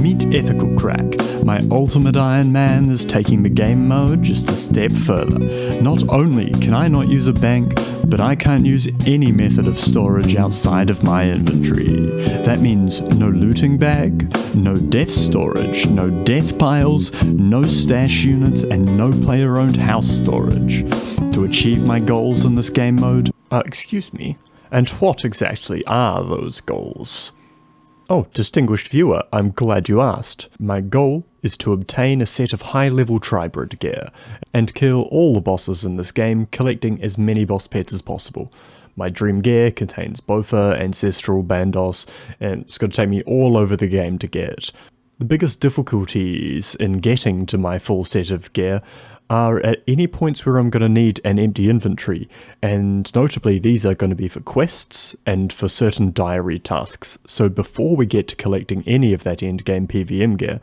Meet Ethical Crack. My Ultimate Ironman is taking the game mode just a step further. Not only can I not use a bank, but I can't use any method of storage outside of my inventory. That means no looting bag, no death storage, no death piles, no stash units, and no player-owned house storage. To achieve my goals in this game mode... excuse me, and what exactly are those goals? Oh, distinguished viewer, I'm glad you asked. My goal is to obtain a set of high-level tribrid gear, and kill all the bosses in this game, collecting as many boss pets as possible. My dream gear contains Bofa, Ancestral, Bandos, and it's going to take me all over the game to get. The biggest difficulties in getting to my full set of gear are at any points where I'm going to need an empty inventory, and notably these are going to be for quests and for certain diary tasks. So before we get to collecting any of that endgame PVM gear,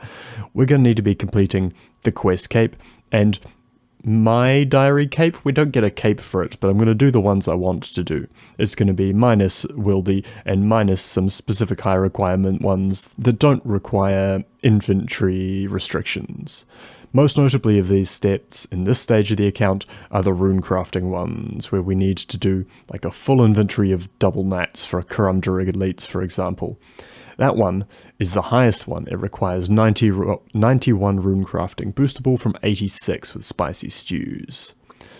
we're going to need to be completing the quest cape, and my diary cape, we don't get a cape for it, but I'm going to do the ones I want to do. It's going to be minus Wildy and minus some specific high requirement ones that don't require inventory restrictions. Most notably of these steps in this stage of the account are the runecrafting ones, where we need to do like a full inventory of double mats for a Karamdarig elites, for example. That one is the highest one. It requires 91 runecrafting, boostable from 86 with spicy stews.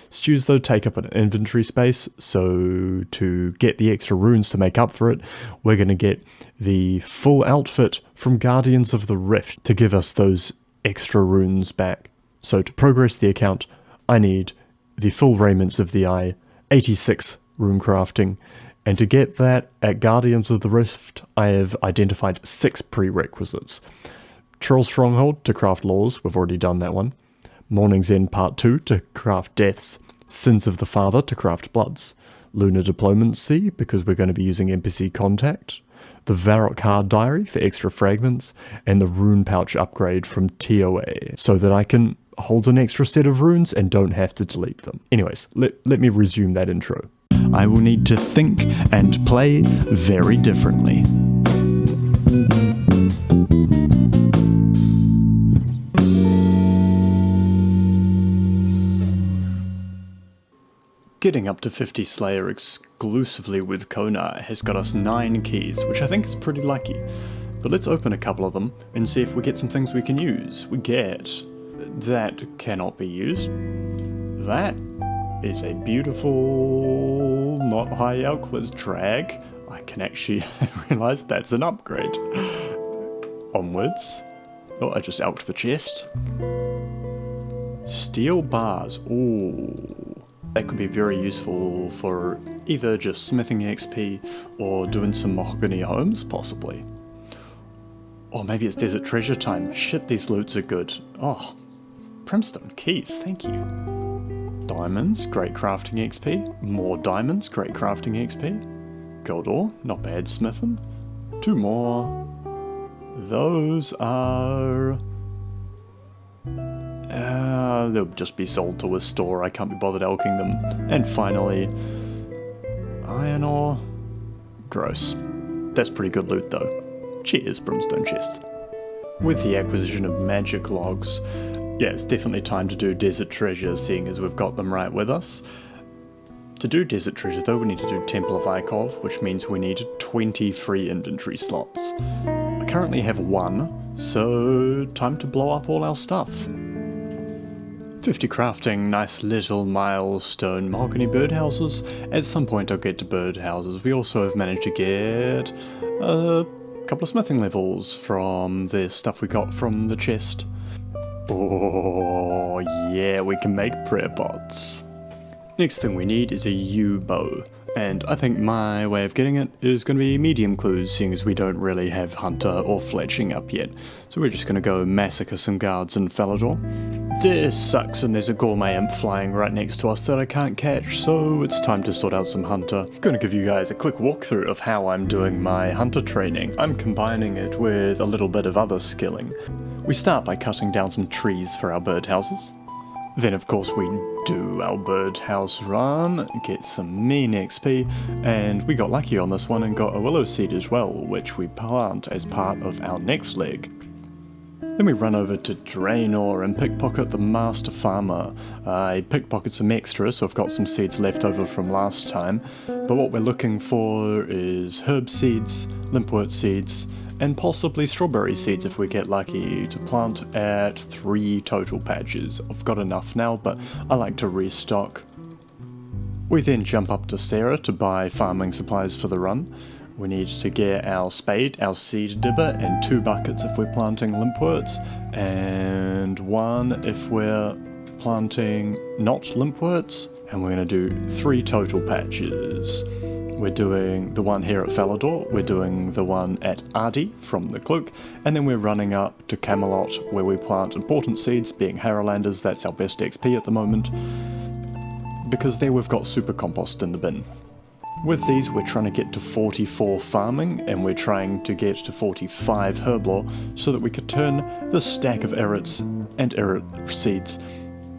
Stews though take up an inventory space, so to get the extra runes to make up for it, we're going to get the full outfit from Guardians of the Rift to give us those extra runes back. So to progress the account, I need the full raiments of the eye, 86 runecrafting, and to get that at Guardians of the Rift, I have identified 6 prerequisites. Troll Stronghold to craft laws, we've already done that one. Morning's End Part 2 to craft deaths. Sins of the Father to craft bloods. Lunar Diplomacy, because we're going to be using NPC contact. The Varrock Hard Diary for extra fragments, and the Rune Pouch upgrade from TOA, so that I can hold an extra set of runes and don't have to delete them. Anyways, let me resume that intro. I will need to think and play very differently. Getting up to 50 Slayer exclusively with Konar has got us 9 keys, which I think is pretty lucky. But let's open a couple of them and see if we get some things we can use. We get... that cannot be used. That is a beautiful, not high outclass drag. I can actually realise that's an upgrade. Onwards. Oh, I just out the chest. Steel bars. Ooh. That could be very useful for either just smithing XP or doing some mahogany homes, possibly. Or maybe it's desert treasure time. Shit, these loots are good. Oh, Primstone keys, thank you. Diamonds, great crafting XP. More diamonds, great crafting XP. Gold ore, not bad smithing. 2 more. Those are... they'll just be sold to a store, I can't be bothered elking them. And finally, iron ore. Gross. That's pretty good loot though. Cheers, Brimstone chest. With the acquisition of magic logs, yeah, it's definitely time to do desert treasure, seeing as we've got them right with us. To do desert treasure though, we need to do Temple of Ikov, which means we need 20 free inventory slots. I currently have 1, so time to blow up all our stuff. 50 crafting, nice little milestone. Mahogany birdhouses. At some point I'll get to birdhouses. We also have managed to get a couple of smithing levels from the stuff we got from the chest. Oh yeah, we can make prayer pots. Next thing we need is a U-bow. And I think my way of getting it is going to be medium clues, seeing as we don't really have Hunter or Fletching up yet. So we're just going to go massacre some guards in Falador. This sucks, and there's a gourmet imp flying right next to us that I can't catch, so it's time to sort out some Hunter. I'm going to give you guys a quick walkthrough of how I'm doing my Hunter training. I'm combining it with a little bit of other skilling. We start by cutting down some trees for our birdhouses. Then of course we do our birdhouse run, get some mean XP, and we got lucky on this one and got a willow seed as well, which we plant as part of our next leg. Then we run over to Draenor and pickpocket the master farmer. I pickpocket some extra, so I've got some seeds left over from last time, but what we're looking for is herb seeds, limpwort seeds, and possibly strawberry seeds if we get lucky, to plant at 3 total patches. I've got enough now, but I like to restock. We then jump up to Sarah to buy farming supplies for the run. We need to get our spade, our seed dibber, and 2 buckets if we're planting limpworts, and 1 if we're planting not limpworts, and we're going to do 3 total patches. We're doing the one here at Falador, we're doing the one at Ardi from the Cloak, and then we're running up to Camelot where we plant important seeds, being Harrowlanders. That's our best XP at the moment, because there we've got super compost in the bin. With these we're trying to get to 44 farming, and we're trying to get to 45 Herblore, so that we could turn the stack of Errits and Errit seeds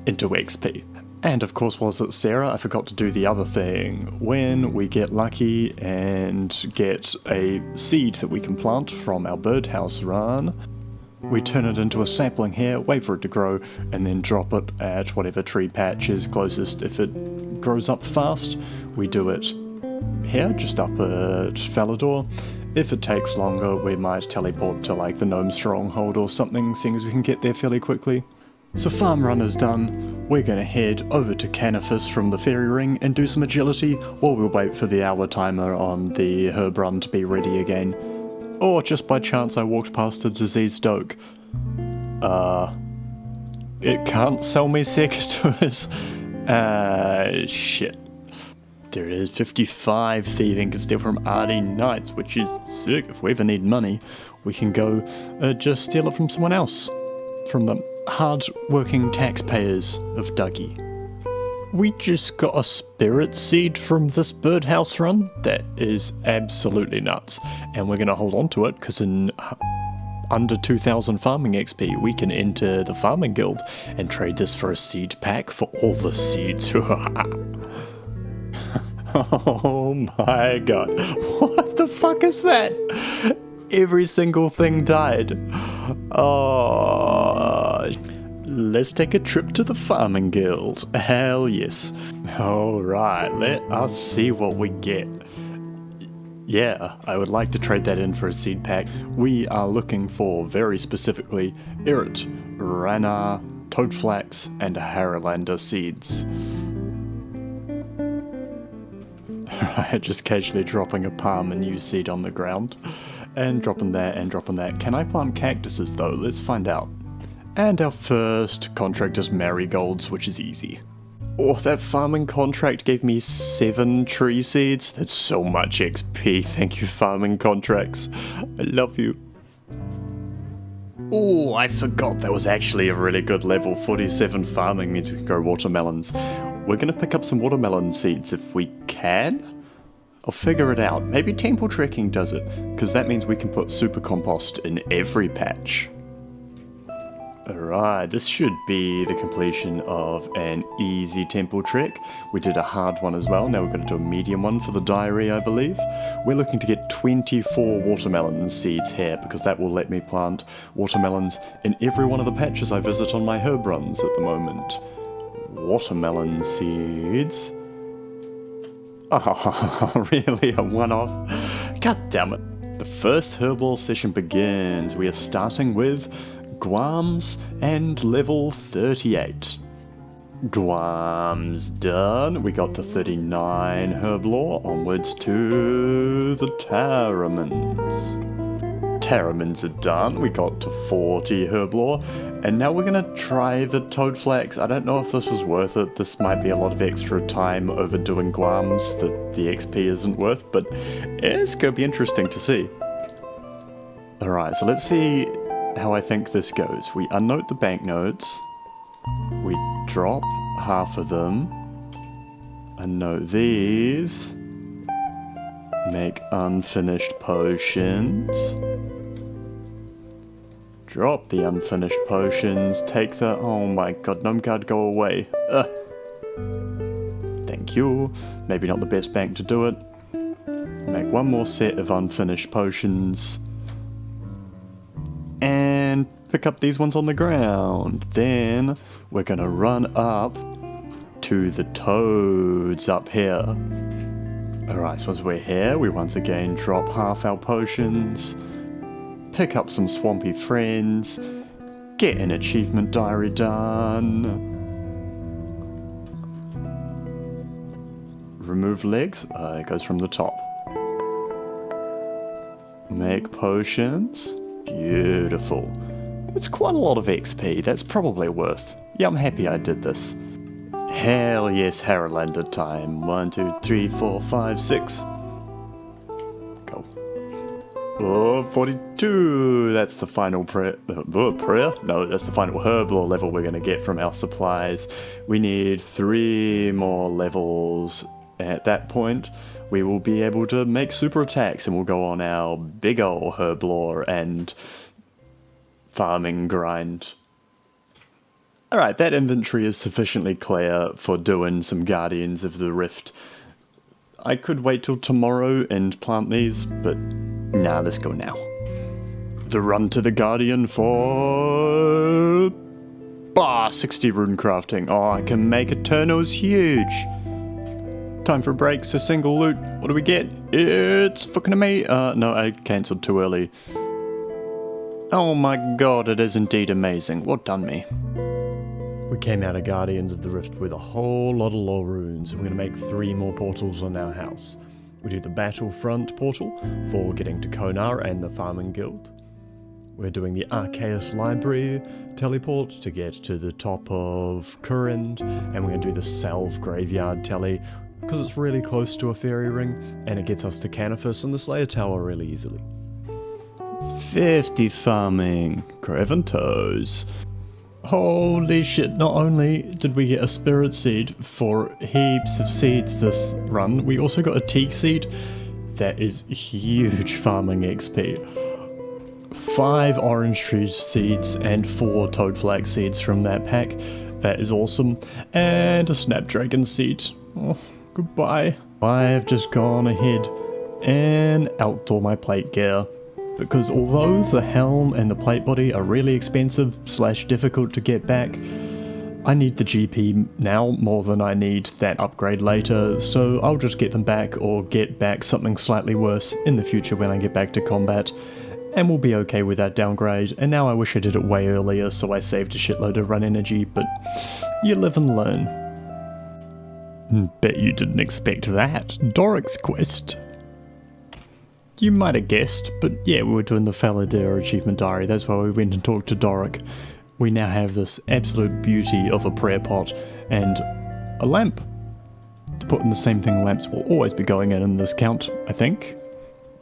into XP. And of course, while I was at Sarah, I forgot to do the other thing. When we get lucky and get a seed that we can plant from our birdhouse run, we turn it into a sapling here, wait for it to grow, and then drop it at whatever tree patch is closest. If it grows up fast, we do it here, just up at Falador. If it takes longer, we might teleport to like the Gnome Stronghold or something, seeing as we can get there fairly quickly. So farm run is done, we're going to head over to Canifis from the fairy ring and do some agility, or we'll wait for the hour timer on the herb run to be ready again. Or just by chance I walked past a diseased oak. It can't sell me secateurs. Shit. There it is, 55 thieving can steal from Ardi Knights, which is sick. If we ever need money, we can go just steal it from someone else. From the hard-working taxpayers of Dougie. We just got a spirit seed from this birdhouse run. That is absolutely nuts. And we're going to hold on to it, because in under 2,000 farming XP, we can enter the farming guild and trade this for a seed pack for all the seeds. Oh my god. What the fuck is that? Every single thing died. Oh, let's take a trip to the farming guild. Hell yes. Alright, let us see what we get. Yeah, I would like to trade that in for a seed pack. We are looking for, very specifically, Errit, Rana, Toadflax, and Harrowlander seeds. Alright, just casually dropping a palm and new seed on the ground. And dropping that and dropping that. Can I plant cactuses though? Let's find out. And our first contract is marigolds, which is easy. Oh, that farming contract gave me 7 tree seeds. That's so much XP. Thank you, farming contracts. I love you. Oh, I forgot that was actually a really good level. 47 farming means we can grow watermelons. We're going to pick up some watermelon seeds if we can. I'll figure it out. Maybe temple trekking does it, because that means we can put super compost in every patch. Alright, this should be the completion of an easy temple trek. We did a hard one as well, now we're going to do a medium one for the diary, I believe. We're looking to get 24 watermelon seeds here, because that will let me plant watermelons in every one of the patches I visit on my herb runs at the moment. Watermelon seeds. Oh, really? A one-off? God damn it. The first Herblore session begins. We are starting with Guam's and level 38. Guam's done. We got to 39 Herblore. Onwards to the Taramans. Taramans are done. We got to 40 Herblore. And now we're going to try the Toadflax. I don't know if this was worth it. This might be a lot of extra time overdoing Guam's that the XP isn't worth, but it's going to be interesting to see. Alright, so let's see how I think this goes. We unnote the banknotes. We drop half of them. Unnote these. Make unfinished potions. Drop the unfinished potions, take the... Oh my god, gnome guard, go away. Thank you. Maybe not the best bank to do it. Make one more set of unfinished potions. And pick up these ones on the ground. Then we're gonna run up to the toads up here. Alright, so once we're here, we once again drop half our potions, pick up some swampy friends, get an achievement diary done. Remove legs, it goes from the top. Make potions, beautiful. It's quite a lot of XP, that's probably worth. Yeah, I'm happy I did this. Hell yes, Haralander time. 1, 2, 3, 4, 5, 6. Go. Oh, 42. That's the final prayer. No, that's the final Herblore level we're going to get from our supplies. We need 3 more levels. At that point, we will be able to make super attacks and we'll go on our big ol' Herblore and farming grind. Alright, that inventory is sufficiently clear for doing some Guardians of the Rift. I could wait till tomorrow and plant these, but nah, let's go now. The run to the Guardian for... 60 Runecrafting. Oh, I can make Eternals huge. Time for breaks, so single loot. What do we get? It's fucking me. No, I cancelled too early. Oh my god, it is indeed amazing. What done me? We came out of Guardians of the Rift with a whole lot of lore runes. We're going to make 3 more portals on our house. We do the Battlefront portal for getting to Konar and the Farming Guild. We're doing the Arceus Library teleport to get to the top of Kurind, and we're going to do the Salve Graveyard tele because it's really close to a fairy ring and it gets us to Canifus and the Slayer Tower really easily. 50 farming, Craven Toes. Holy shit, not only did we get a spirit seed for heaps of seeds this run, we also got a teak seed. That is huge farming XP. 5 orange tree seeds and 4 toadflag seeds from that pack. That is awesome. And a snapdragon seed. Oh, goodbye. I've just gone ahead and outdoor my plate gear. Because although the helm and the plate body are really expensive / difficult to get back, I need the GP now more than I need that upgrade later, so I'll just get them back or get back something slightly worse in the future when I get back to combat, and we'll be okay with that downgrade. And now I wish I did it way earlier so I saved a shitload of run energy, but you live and learn. Bet you didn't expect that. Doric's quest. You might have guessed, but yeah, we were doing the Faladera achievement diary. That's why we went and talked to Doric. We now have this absolute beauty of a prayer pot and a lamp. To put in the same thing, lamps will always be going in this count, I think.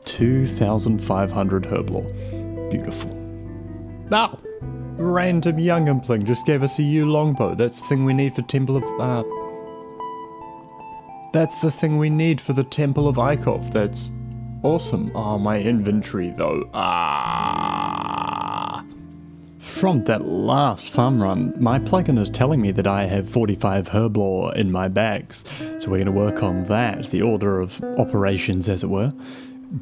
2,500 Herblore. Beautiful. Now, random young impling just gave us a U longbow. That's the thing we need for Temple of... That's the thing we need for the Temple of Ikov. That's... awesome. Oh, my inventory though. From that last farm run, my plugin is telling me that I have 45 Herblore in my bags. So we're going to work on that, the order of operations as it were.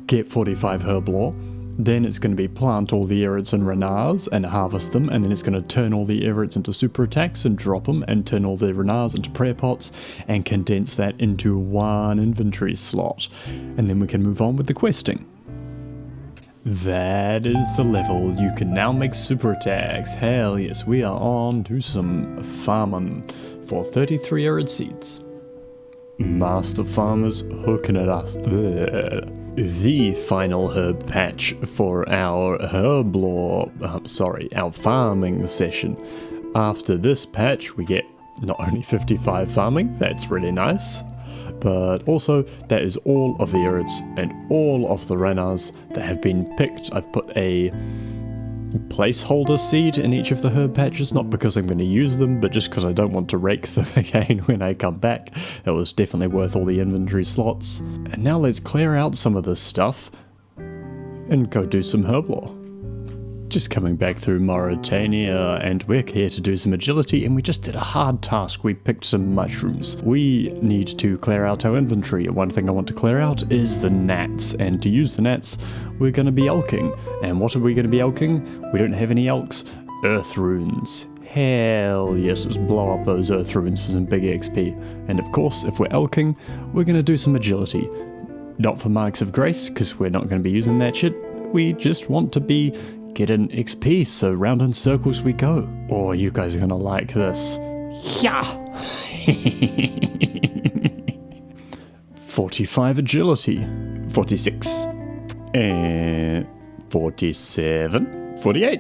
Get 45 Herblore. Then it's going to be plant all the Irits and Renars and harvest them, and then it's going to turn all the Irits into super attacks and drop them, and turn all the Renars into prayer pots, and condense that into 1 inventory slot. And then we can move on with the questing. That is the level. You can now make super attacks. Hell yes, we are on to some farming for 33 Irid seeds. Master Farmers hooking at us. The final herb patch for our Herblore, our farming session. After this patch, we get not only 55 farming, that's really nice, but also that is all of the Irids and all of the Renars that have been picked. I've put a placeholder seed in each of the herb patches, not because I'm going to use them, but just because I don't want to rake them again when I come back. That was definitely worth all the inventory slots. And now let's clear out some of this stuff and go do some Herblore. Just coming back through Mauritania, and we're here to do some agility, and we just did a hard task. We picked some mushrooms. We need to clear out our inventory. One thing I want to clear out is the gnats, and to use the gnats, we're going to be elking. And what are we going to be elking? We don't have any elks. Earth runes. Hell yes, let's blow up those earth runes for some big XP. And of course, if we're elking, we're going to do some agility. Not for marks of grace, because we're not going to be using that shit. We just want to be getting XP, so round in circles we go. Oh, you guys are going to like this. Yeah! 45 agility. 46. And 47. 48.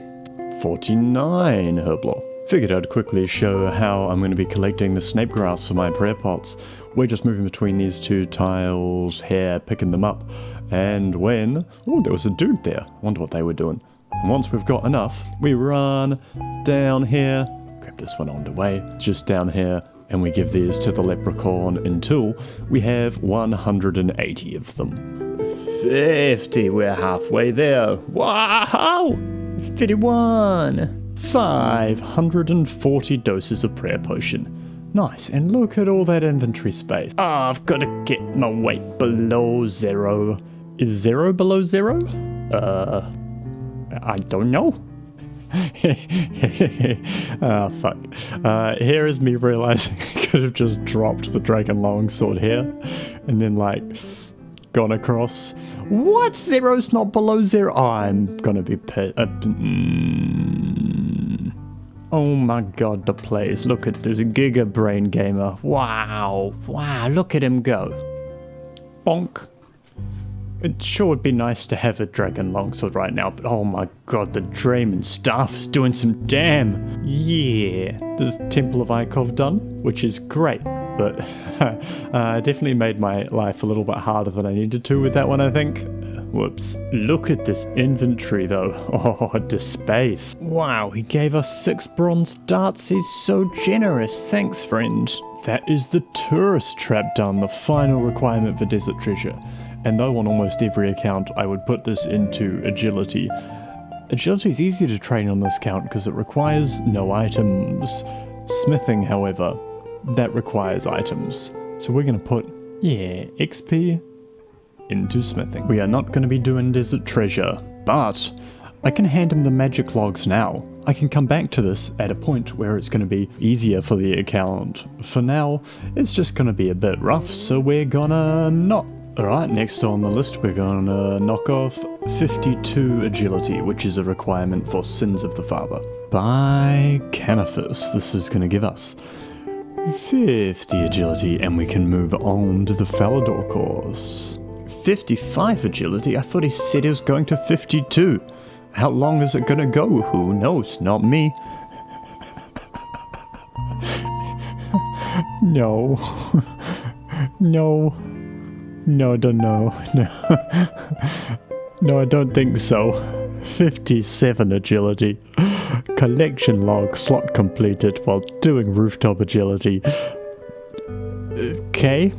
49 Herblore. Figured I'd quickly show how I'm going to be collecting the snape grass for my prayer pots. We're just moving between these two tiles here, picking them up. And when... oh, there was a dude there. Wonder what they were doing. And once we've got enough, we run down here. Grab this one on the way. Just down here. And we give these to the leprechaun until we have 180 of them. 50, we're halfway there. Wow! 51. 540 doses of prayer potion. Nice, and look at all that inventory space. Oh, I've got to get my weight below 0. Is 0 below 0? I don't know. Ah, fuck. Here is me realizing I could have just dropped the dragon longsword here, and then, like, gone across. What? 0's not below 0? Oh, I'm gonna be oh my god, the plays. Look at this Giga Brain Gamer. Wow. Wow, look at him go. Bonk. It sure would be nice to have a dragon longsword right now, but oh my god, the Draymond staff is doing some damn. Yeah. There's Temple of Ikov done, which is great, but definitely made my life a little bit harder than I needed to with that one, I think. Whoops. Look at this inventory though. Oh, the space. Wow, he gave us 6 bronze darts. He's so generous. Thanks, friend. That is the tourist trap done, the final requirement for Desert Treasure. And though on almost every account I would put this into agility, agility is easy to train on this count because it requires no items. Smithing, however, that requires items. So we're going to put, yeah, XP into smithing. We are not going to be doing Desert Treasure, but I can hand him the magic logs now. I can come back to this at a point where it's going to be easier for the account. For now, it's just going to be a bit rough, so we're gonna not. Alright, next on the list we're gonna knock off 52 agility, which is a requirement for Sins of the Father. By Canifus, this is gonna give us 50 agility, and we can move on to the Falador course. 55 agility? I thought he said he was going to 52. How long is it gonna go? Who knows? Not me. No. No. No, I don't know. No. No, I don't think so. 57 agility. Collection log slot completed while doing rooftop agility. Okay.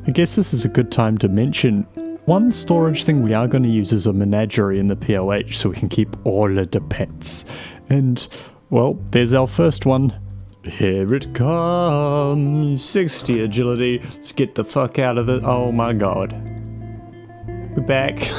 I guess this is a good time to mention one storage thing we are going to use is a menagerie in the POH so we can keep all of the pets. And, well, there's our first one. Here it comes. 60 agility. Let's get the fuck out of it. Oh my god. We're back.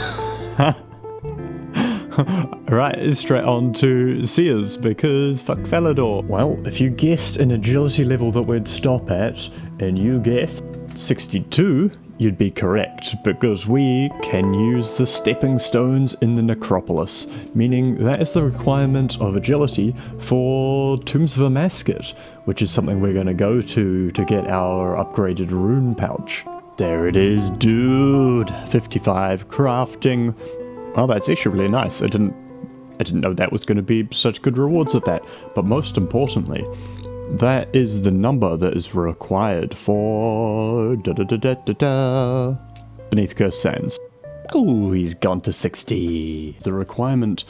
Right, straight on to Sears, because fuck Falador. Well, if you guessed an agility level that we'd stop at, and you guessed 62, you'd be correct, because we can use the stepping stones in the necropolis, meaning that is the requirement of agility for Tombs of a Mascot, which is something we're going to go to get our upgraded rune pouch. There it is, dude. 55 crafting. Oh, that's actually really nice. I didn't know that was going to be such good rewards at that, but most importantly, that is the number that is required for Beneath Cursed Sands. Oh, he's gone to 60. The requirement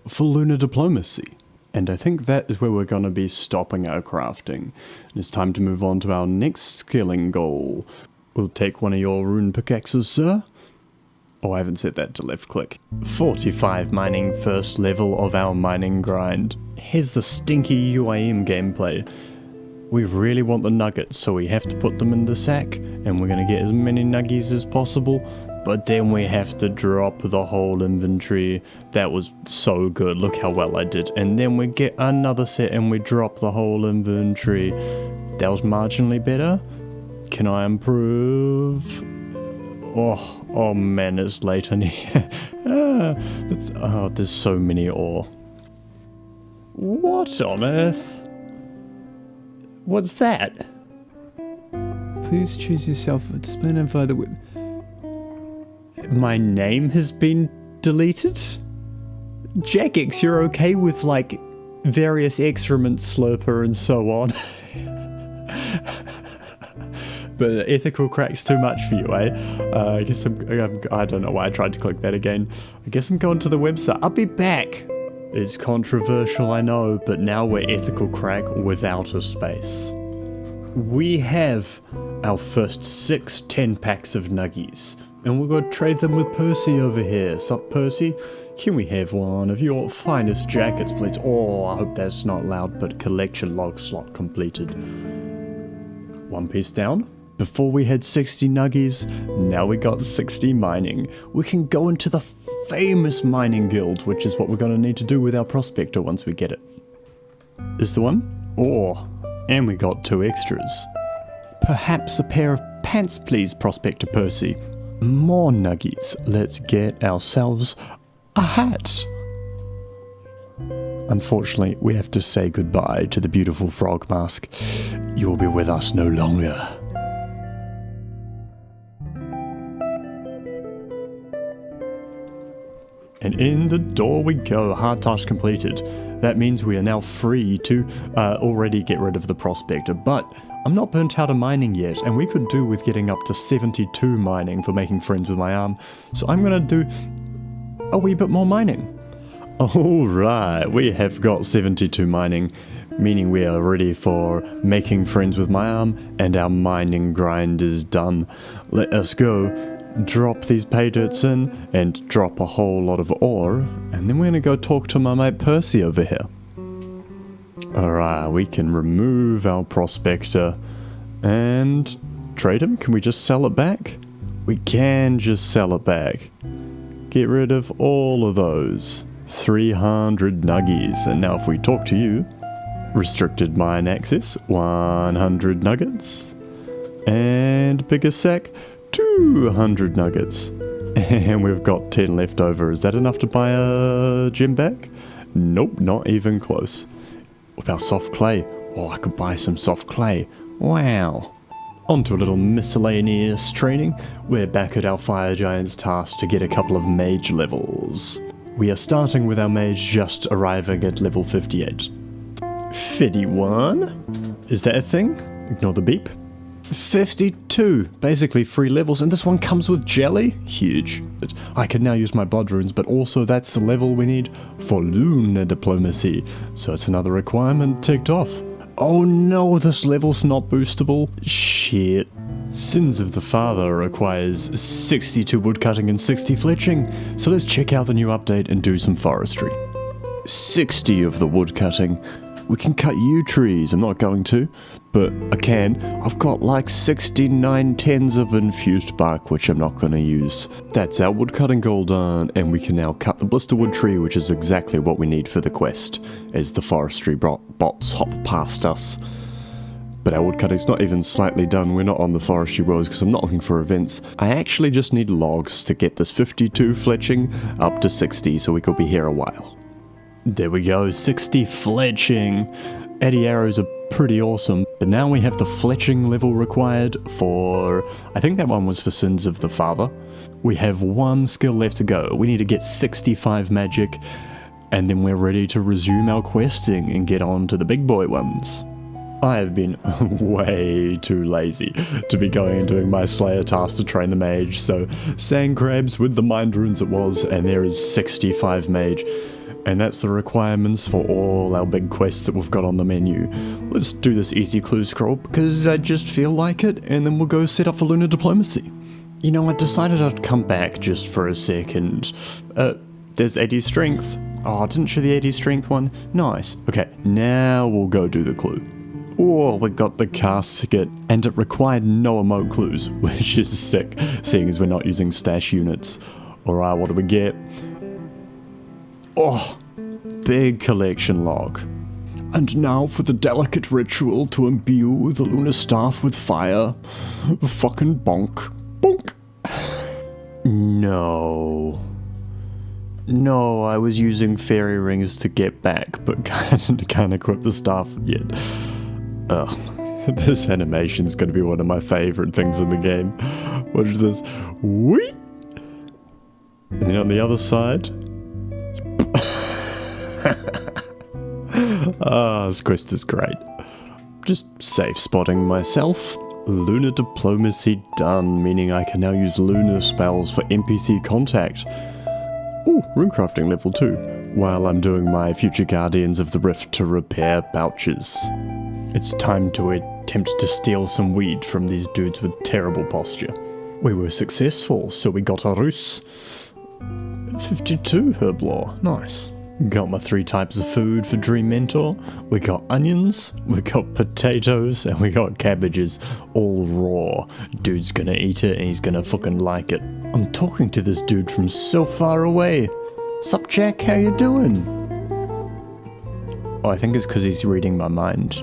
for lunar diplomacy. And I think that is where we're going to be stopping our crafting. And it's time to move on to our next scaling goal. We'll take one of your rune pickaxes, sir. Oh, I haven't set that to left click. 45 mining first level of our mining grind. Here's the stinky UIM gameplay. We really want the nuggets, so we have to put them in the sack, and we're gonna get as many nuggies as possible, but then we have to drop the whole inventory. That was so good, look how well I did. And then we get another set and we drop the whole inventory. That was marginally better. Can I improve? Oh man, it's late in here. Oh, there's so many ore. What on earth? What's that? Please choose yourself a display and further with. My name has been deleted? Jagex, you're okay with like various excrement slurper and so on. But ethical crack's too much for you, eh? I guess I don't know why I tried to click that again. I guess I'm going to the website. I'll be back. It's controversial, I know, but now we're ethical crack without a space. We have our first 6 10-packs of nuggies, and we're going to trade them with Percy over here. Sup, Percy? Can we have one of your finest jackets, please? Oh, I hope that's not loud, but collection log slot completed. One piece down. Before we had 60 nuggies, now we got 60 mining. We can go into the famous mining guild, which is what we're going to need to do with our prospector once we get it. Is the one? Oh, and we got 2 extras. Perhaps a pair of pants, please, Prospector Percy. More nuggies. Let's get ourselves a hat. Unfortunately, we have to say goodbye to the beautiful frog mask. You will be with us no longer. And in the door we go, hard task completed. That means we are now free to already get rid of the prospector, but I'm not burnt out of mining yet, and we could do with getting up to 72 mining for making friends with my arm, so I'm gonna do a wee bit more mining. Alright, we have got 72 mining, meaning we are ready for making friends with my arm, and our mining grind is done. Let us go. Drop these pay dirts in, and drop a whole lot of ore, and then we're gonna go talk to my mate Percy over here. Alright, we can remove our prospector, and trade him? Can we just sell it back? We can just sell it back. Get rid of all of those. 300 nuggies, and now if we talk to you, restricted mine access, 100 nuggets, and bigger sack, 200 nuggets, and we've got 10 left over. Is that enough to buy a gem bag? Nope, not even close. What about soft clay? Oh, I could buy some soft clay. Wow. On to a little miscellaneous training. We're back at our Fire Giant's task to get a couple of mage levels. We are starting with our mage just arriving at level 58. 51? Is that a thing? Ignore the beep. 52, basically 3 levels, and this one comes with jelly? Huge. I can now use my blood runes, but also that's the level we need for lunar diplomacy, so it's another requirement ticked off. Oh no, this level's not boostable. Shit. Sins of the Father requires 62 woodcutting and 60 fletching, so let's check out the new update and do some forestry. 60 of the woodcutting. We can cut yew trees, I'm not going to, but I can. I've got like 69 tens of infused bark, which I'm not going to use. That's our woodcutting goal done, and we can now cut the blisterwood tree, which is exactly what we need for the quest, as the forestry bots hop past us. But our woodcutting's not even slightly done, we're not on the forestry rows because I'm not looking for events. I actually just need logs to get this 52 fletching up to 60, so we could be here a while. There we go, 60 fletching. Eddy arrows are pretty awesome, but now we have the fletching level required for, I think that one was for Sins of the Father. We have 1 skill left to go. We need to get 65 magic, and then we're ready to resume our questing and get on to the big boy ones. I have been way too lazy to be going and doing my Slayer task to train the mage, so sand crabs with the mind runes it was, and there is 65 mage. And that's the requirements for all our big quests that we've got on the menu. Let's do this easy clue scroll because I just feel like it, and then we'll go set up for lunar diplomacy. You know, I decided I'd come back just for a second. There's 80 strength. Oh, didn't show the 80 strength one? Nice. Okay, now we'll go do the clue. Oh, we got the casket, and it required no emote clues, which is sick, seeing as we're not using stash units. Alright, what do we get? Oh, big collection log. And now for the delicate ritual to imbue the lunar staff with fire. Fucking bonk. Bonk! No. No, I was using fairy rings to get back, but can't equip the staff yet. Ugh. This animation's gonna be one of my favorite things in the game. Watch this. Whee! And then on the other side... this quest is great. Just safe spotting myself. Lunar diplomacy done, meaning I can now use lunar spells for NPC contact. Ooh, runecrafting level 2, while I'm doing my future Guardians of the Rift to repair pouches. It's time to attempt to steal some weed from these dudes with terrible posture. We were successful, so we got a ruse. 52 Herblore, nice. Got my 3 types of food for Dream Mentor. We got onions, we got potatoes, and we got cabbages, all raw. Dude's gonna eat it and he's gonna fucking like it. I'm talking to this dude from so far away. Sup Jack, how you doing? Oh, I think it's because he's reading my mind.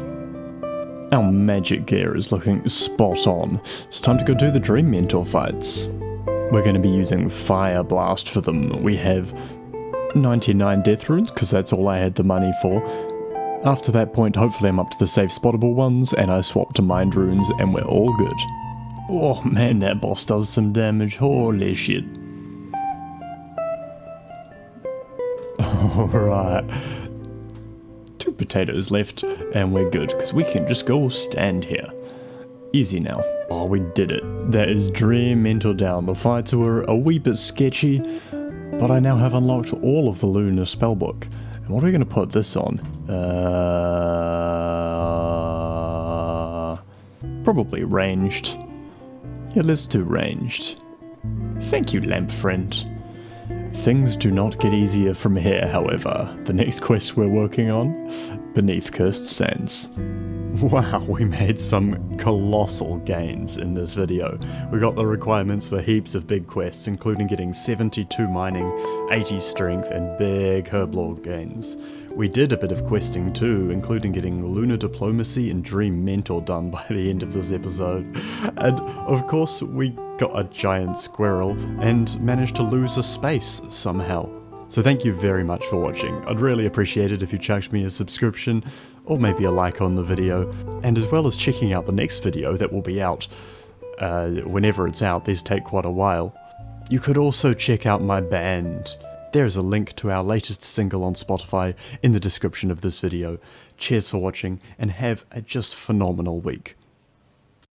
Our magic gear is looking spot on. It's time to go do the Dream Mentor fights. We're gonna be using Fire Blast for them. We have 99 death runes, because that's all I had the money for. After that point, hopefully I'm up to the safe spottable ones, and I swap to mind runes, and we're all good. Oh man, that boss does some damage, holy shit. Alright. 2 potatoes left, and we're good, because we can just go stand here. Easy now. Oh, we did it. That is Dream Mentor down. The fights were a wee bit sketchy, but I now have unlocked all of the Lunar Spellbook. And what are we going to put this on? Probably ranged. Yeah, let's do ranged. Thank you, lamp friend. Things do not get easier from here, however. The next quest we're working on, Beneath Cursed Sands. Wow, we made some colossal gains in this video. We got the requirements for heaps of big quests, including getting 72 mining, 80 strength, and big herblore gains. We did a bit of questing too, including getting Lunar Diplomacy and Dream Mentor done by the end of this episode. And of course, we got a giant squirrel and managed to lose a space somehow. So thank you very much for watching. I'd really appreciate it if you chucked me a subscription, or maybe a like on the video, and as well as checking out the next video that will be out whenever it's out. These take quite a while. You could also check out my band. There's a link to our latest single on Spotify in the description of this video. Cheers for watching, and have a just phenomenal week.